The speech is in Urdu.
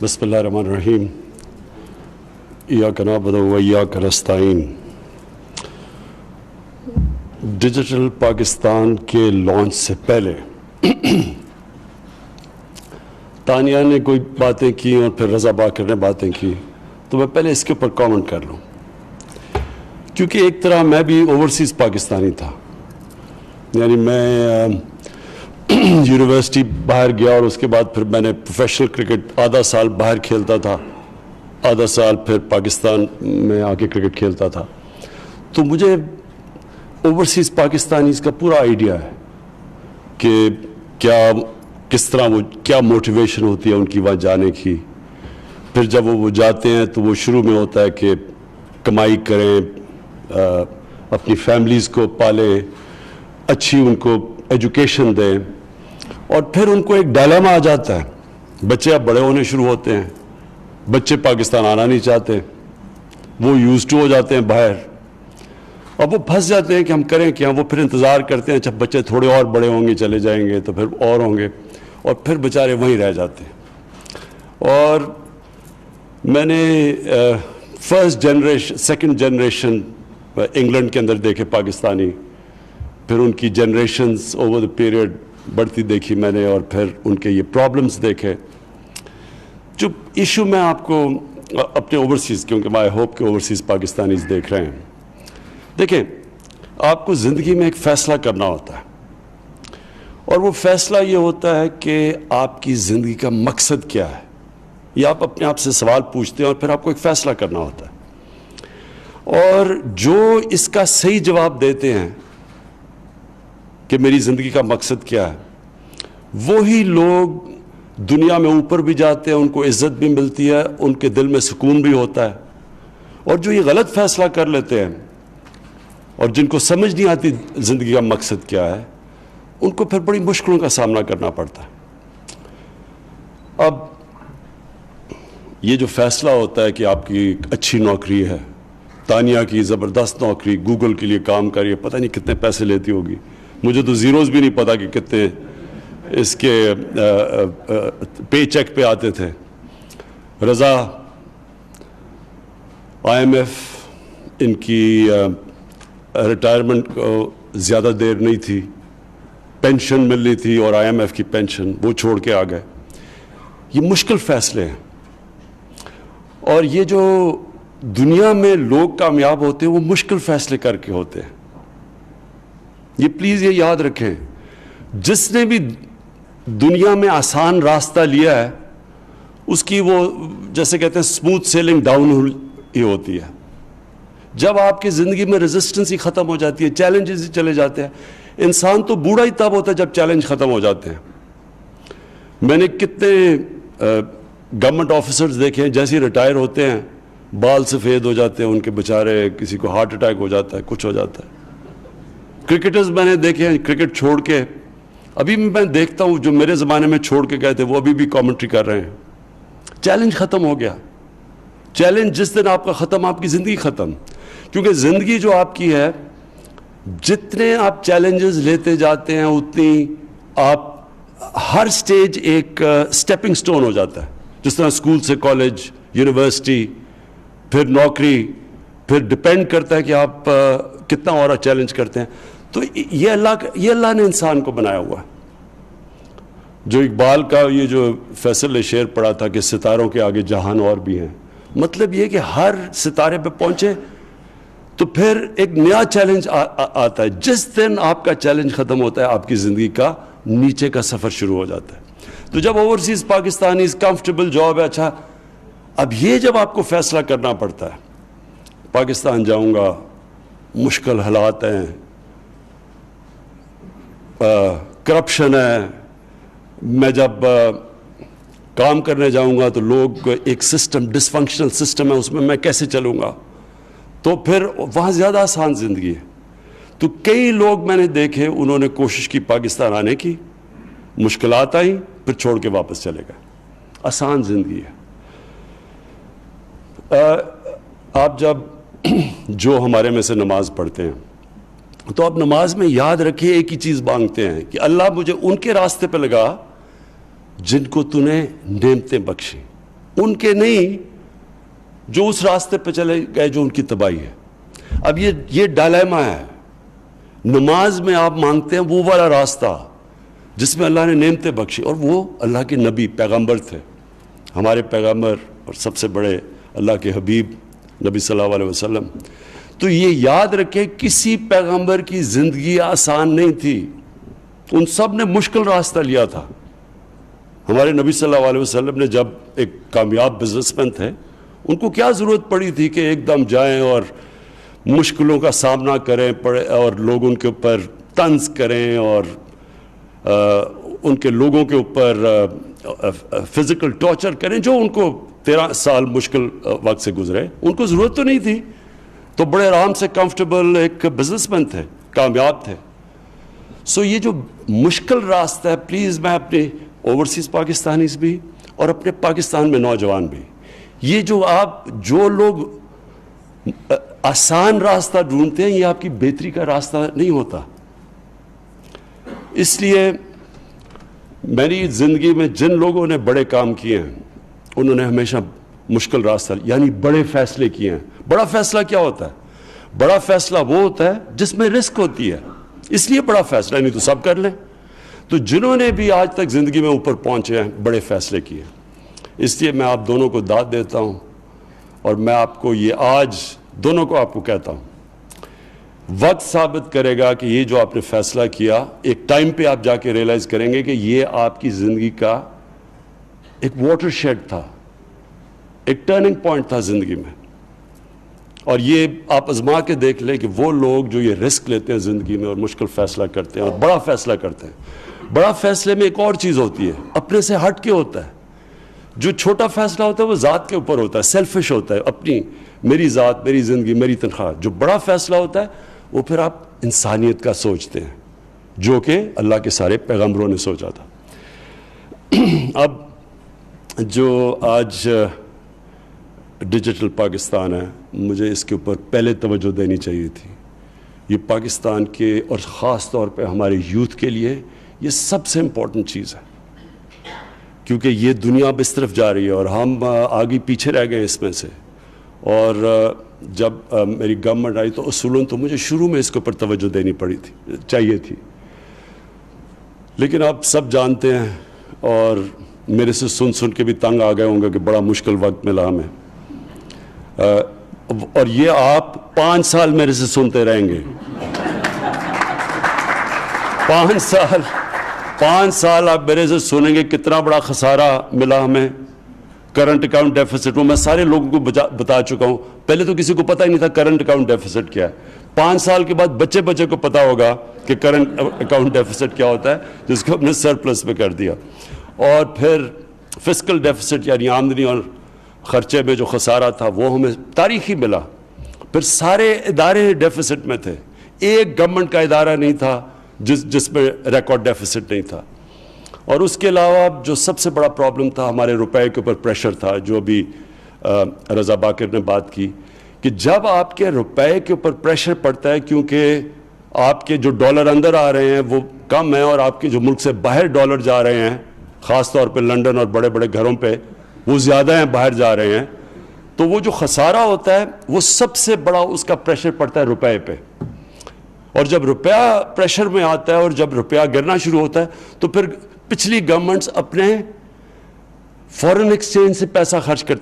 بسم اللہ الرحمن الرحیم ایاک نعبد و ایاک نستعین۔ ڈیجیٹل پاکستان کے لانچ سے پہلے تانیہ نے کوئی باتیں کی اور پھر رضا باکر نے باتیں کی، تو میں پہلے اس کے اوپر کامنٹ کر لوں، کیونکہ ایک طرح میں بھی اوورسیز پاکستانی تھا، یعنی میں یونیورسٹی باہر گیا اور اس کے بعد پھر میں نے پروفیشنل کرکٹ آدھا سال باہر کھیلتا تھا، آدھا سال پھر پاکستان میں آ کے کرکٹ کھیلتا تھا، تو مجھے اوورسیز پاکستانیز کا پورا آئیڈیا ہے کہ کس طرح وہ کیا موٹیویشن ہوتی ہے ان کی وہاں جانے کی۔ پھر جب وہ جاتے ہیں تو وہ شروع میں ہوتا ہے کہ کمائی کریں، اپنی فیملیز کو پالیں، اچھی ان کو ایجوکیشن دیں، اور پھر ان کو ایک ڈائلیما آ جاتا ہے، بچے اب بڑے ہونے شروع ہوتے ہیں، بچے پاکستان آنا نہیں چاہتے، وہ یوزڈ ٹو ہو جاتے ہیں باہر، اب وہ پھنس جاتے ہیں کہ ہم کریں کیا۔ وہ پھر انتظار کرتے ہیں جب بچے تھوڑے اور بڑے ہوں گے چلے جائیں گے تو پھر اور ہوں گے، اور پھر بیچارے وہیں رہ جاتے ہیں۔ اور میں نے first generation second generation England کے اندر دیکھے پاکستانی، پھر ان کی جنریشنز اوور دا پیریڈ بڑھتی دیکھی میں نے، اور پھر ان کے یہ پرابلمز دیکھے۔ جو ایشو میں آپ کو اپنے اوورسیز، کیونکہ میں ہوپ کہ اوورسیز پاکستانیز دیکھ رہے ہیں، دیکھیں آپ کو زندگی میں ایک فیصلہ کرنا ہوتا ہے، اور وہ فیصلہ یہ ہوتا ہے کہ آپ کی زندگی کا مقصد کیا ہے، یہ آپ اپنے آپ سے سوال پوچھتے ہیں اور پھر آپ کو ایک فیصلہ کرنا ہوتا ہے، اور جو اس کا صحیح جواب دیتے ہیں کہ میری زندگی کا مقصد کیا ہے، وہی لوگ دنیا میں اوپر بھی جاتے ہیں، ان کو عزت بھی ملتی ہے، ان کے دل میں سکون بھی ہوتا ہے۔ اور جو یہ غلط فیصلہ کر لیتے ہیں اور جن کو سمجھ نہیں آتی زندگی کا مقصد کیا ہے، ان کو پھر بڑی مشکلوں کا سامنا کرنا پڑتا ہے۔ اب یہ جو فیصلہ ہوتا ہے کہ آپ کی اچھی نوکری ہے، تانیہ کی زبردست نوکری، گوگل کے لیے کام کر رہی ہے، پتہ نہیں کتنے پیسے لیتی ہوگی، مجھے تو زیروز بھی نہیں پتا کہ کتنے اس کے پے چیک پہ آتے تھے۔ رضا IMF ان کی ریٹائرمنٹ کو زیادہ دیر نہیں تھی، پینشن ملنی تھی اور IMF کی پینشن وہ چھوڑ کے آ گئے۔ یہ مشکل فیصلے ہیں، اور یہ جو دنیا میں لوگ کامیاب ہوتے ہیں وہ مشکل فیصلے کر کے ہوتے ہیں۔ یہ پلیز یہ یاد رکھیں، جس نے بھی دنیا میں آسان راستہ لیا ہے اس کی وہ جیسے کہتے ہیں اسموتھ سیلنگ ڈاؤن ہی ہوتی ہے۔ جب آپ کی زندگی میں ریزسٹنس ہی ختم ہو جاتی ہے، چیلنجز ہی چلے جاتے ہیں، انسان تو بوڑھا ہی تب ہوتا ہے جب چیلنج ختم ہو جاتے ہیں۔ میں نے کتنے گورنمنٹ آفیسرز دیکھے ہیں جیسے ریٹائر ہوتے ہیں بال سفید ہو جاتے ہیں ان کے، بیچارے کسی کو ہارٹ اٹیک ہو جاتا ہے، کچھ ہو جاتا ہے۔ کرکٹرز میں نے دیکھے ہیں کرکٹ چھوڑ کے، ابھی میں دیکھتا ہوں جو میرے زمانے میں چھوڑ کے گئے تھے وہ ابھی بھی کامنٹری کر رہے ہیں۔ چیلنج ختم ہو گیا، چیلنج جس دن آپ کا ختم، آپ کی زندگی ختم، کیونکہ زندگی جو آپ کی ہے جتنے آپ چیلنجز لیتے جاتے ہیں اتنی آپ ہر سٹیج ایک سٹیپنگ سٹون ہو جاتا ہے، جس طرح اسکول سے کالج، یونیورسٹی، پھر نوکری، پھر ڈپینڈ کرتا ہے کہ آپ کتنا اور چیلنج کرتے ہیں۔ تو یہ اللہ نے انسان کو بنایا ہوا ہے۔ جو اقبال کا یہ جو فیصل نے شعر پڑھا تھا کہ ستاروں کے آگے جہان اور بھی ہیں، مطلب یہ کہ ہر ستارے پہ پہنچے تو پھر ایک نیا چیلنج آتا ہے۔ جس دن آپ کا چیلنج ختم ہوتا ہے آپ کی زندگی کا نیچے کا سفر شروع ہو جاتا ہے۔ تو جب اوورسیز پاکستانیز کمفرٹیبل جاب ہے، اچھا، اب یہ جب آپ کو فیصلہ کرنا پڑتا ہے پاکستان جاؤں گا، مشکل حالات ہیں، کرپشن ہے، میں جب کام کرنے جاؤں گا تو لوگ ایک سسٹم ڈسفنکشنل سسٹم ہے اس میں کیسے چلوں گا، تو پھر وہاں زیادہ آسان زندگی ہے۔ تو کئی لوگ میں نے دیکھے انہوں نے کوشش کی پاکستان آنے کی، مشکلات آئیں، پھر چھوڑ کے واپس چلے گئے۔ آسان زندگی ہے۔ آپ جب جو ہمارے میں سے نماز پڑھتے ہیں تو آپ نماز میں یاد رکھیں ایک ہی چیز مانگتے ہیں کہ اللہ مجھے ان کے راستے پہ لگا جن کو تو نے نعمتیں بخشیں، ان کے نہیں جو اس راستے پہ چلے گئے جو ان کی تباہی ہے. اب یہ ڈائلیما ہے. نماز میں آپ مانگتے ہیں وہ والا راستہ جس میں اللہ نے نعمتیں بخشی, اور وہ اللہ کے نبی پیغمبر تھے, ہمارے پیغمبر اور سب سے بڑے اللہ کے حبیب نبی صلی اللہ علیہ وسلم. تو یہ یاد رکھیں کسی پیغمبر کی زندگی آسان نہیں تھی, ان سب نے مشکل راستہ لیا تھا. ہمارے نبی صلی اللہ علیہ وسلم نے جب ایک کامیاب بزنس مین تھے, ان کو کیا ضرورت پڑی تھی کہ ایک دم جائیں اور مشکلوں کا سامنا کریں اور لوگ ان کے اوپر طنز کریں اور ان کے لوگوں کے اوپر فزیکل ٹارچر کریں, جو ان کو 13 سال مشکل وقت سے گزرے. ان کو ضرورت تو نہیں تھی, تو بڑے آرام سے کمفرٹیبل ایک بزنس مین تھے, کامیاب تھے. سو یہ جو مشکل راستہ ہے, پلیز میں اپنے اوورسیز پاکستانیز بھی اور اپنے پاکستان میں نوجوان بھی, یہ جو لوگ آسان راستہ ڈھونڈتے ہیں, یہ آپ کی بہتری کا راستہ نہیں ہوتا. اس لیے میری زندگی میں جن لوگوں نے بڑے کام کیے ہیں, انہوں نے ہمیشہ مشکل راستہ یعنی بڑے فیصلے کیے ہیں. بڑا فیصلہ کیا ہوتا ہے؟ بڑا فیصلہ وہ ہوتا ہے جس میں رسک ہوتی ہے, اس لیے بڑا فیصلہ, نہیں تو سب کر لیں. تو جنہوں نے بھی آج تک زندگی میں اوپر پہنچے ہیں, بڑے فیصلے کیے. اس لیے میں آپ دونوں کو داد دیتا ہوں, اور میں آپ کو یہ آج دونوں کو آپ کو کہتا ہوں, وقت ثابت کرے گا کہ یہ جو آپ نے فیصلہ کیا, ایک ٹائم پہ آپ جا کے ریئلائز کریں گے کہ یہ آپ کی زندگی کا ایک واٹر شیڈ تھا, ایک ٹرننگ پوائنٹ تھا زندگی میں. اور یہ آپ آزما کے دیکھ لیں کہ وہ لوگ جو یہ رسک لیتے ہیں زندگی میں اور مشکل فیصلہ کرتے ہیں اور بڑا فیصلہ کرتے ہیں, بڑا فیصلے میں ایک اور چیز ہوتی ہے, اپنے سے ہٹ کے ہوتا ہے. جو چھوٹا فیصلہ ہوتا ہے وہ ذات کے اوپر ہوتا ہے, سیلفش ہوتا ہے, اپنی میری ذات, میری زندگی, میری تنخواہ. جو بڑا فیصلہ ہوتا ہے وہ پھر آپ انسانیت کا سوچتے ہیں, جو کہ اللہ کے سارے پیغمبروں نے سوچا تھا. اب جو آج ڈیجیٹل پاکستان ہے, مجھے اس کے اوپر پہلے توجہ دینی چاہیے تھی. یہ پاکستان کے اور خاص طور پہ ہمارے یوتھ کے لیے یہ سب سے امپورٹنٹ چیز ہے, کیونکہ یہ دنیا اب اس طرف جا رہی ہے اور ہم آگے پیچھے رہ گئے اس میں سے. اور جب میری گورنمنٹ آئی تو اصولاً تو مجھے شروع میں اس کے اوپر توجہ دینی چاہیے تھی, لیکن آپ سب جانتے ہیں اور میرے سے سن کے بھی تنگ آ گئے ہوں گے کہ بڑا مشکل وقت ملا ہمیں. اور یہ آپ 5 سال میرے سے سنتے رہیں گے, 5 سال آپ میرے سے سنیں گے کتنا بڑا خسارہ ملا ہمیں. کرنٹ اکاؤنٹ ڈیفیسٹ, وہ میں سارے لوگوں کو بتا چکا ہوں. پہلے تو کسی کو پتہ ہی نہیں تھا کرنٹ اکاؤنٹ ڈیفیسٹ کیا ہے. 5 سال کے بعد بچے کو پتا ہوگا کہ کرنٹ اکاؤنٹ ڈیفیسٹ کیا ہوتا ہے, جس کو ہم نے سرپلس میں کر دیا. اور پھر فسکل ڈیفیسٹ یعنی آمدنی اور خرچے میں جو خسارہ تھا وہ ہمیں تاریخی ملا. پھر سارے ادارے ڈیفیسٹ میں تھے, ایک گورنمنٹ کا ادارہ نہیں تھا جس میں ریکارڈ ڈیفیسٹ نہیں تھا. اور اس کے علاوہ جو سب سے بڑا پرابلم تھا, ہمارے روپے کے اوپر پریشر تھا, جو ابھی رضا باقر نے بات کی, کہ جب آپ کے روپے کے اوپر پریشر پڑتا ہے کیونکہ آپ کے جو ڈالر اندر آ رہے ہیں وہ کم ہیں اور آپ کے جو ملک سے باہر ڈالر جا رہے ہیں, خاص طور پہ لنڈن اور بڑے بڑے گھروں پہ وہ زیادہ ہیں, باہر جا رہے ہیں, تو وہ جو خسارہ ہوتا ہے وہ سب سے بڑا اس کا پریشر پڑتا ہے روپے پہ. اور جب روپیہ پریشر میں آتا ہے اور جب روپیہ گرنا شروع ہوتا ہے تو پھر پچھلی گورنمنٹس اپنے فورن ایکسچینج سے پیسہ خرچ کرتے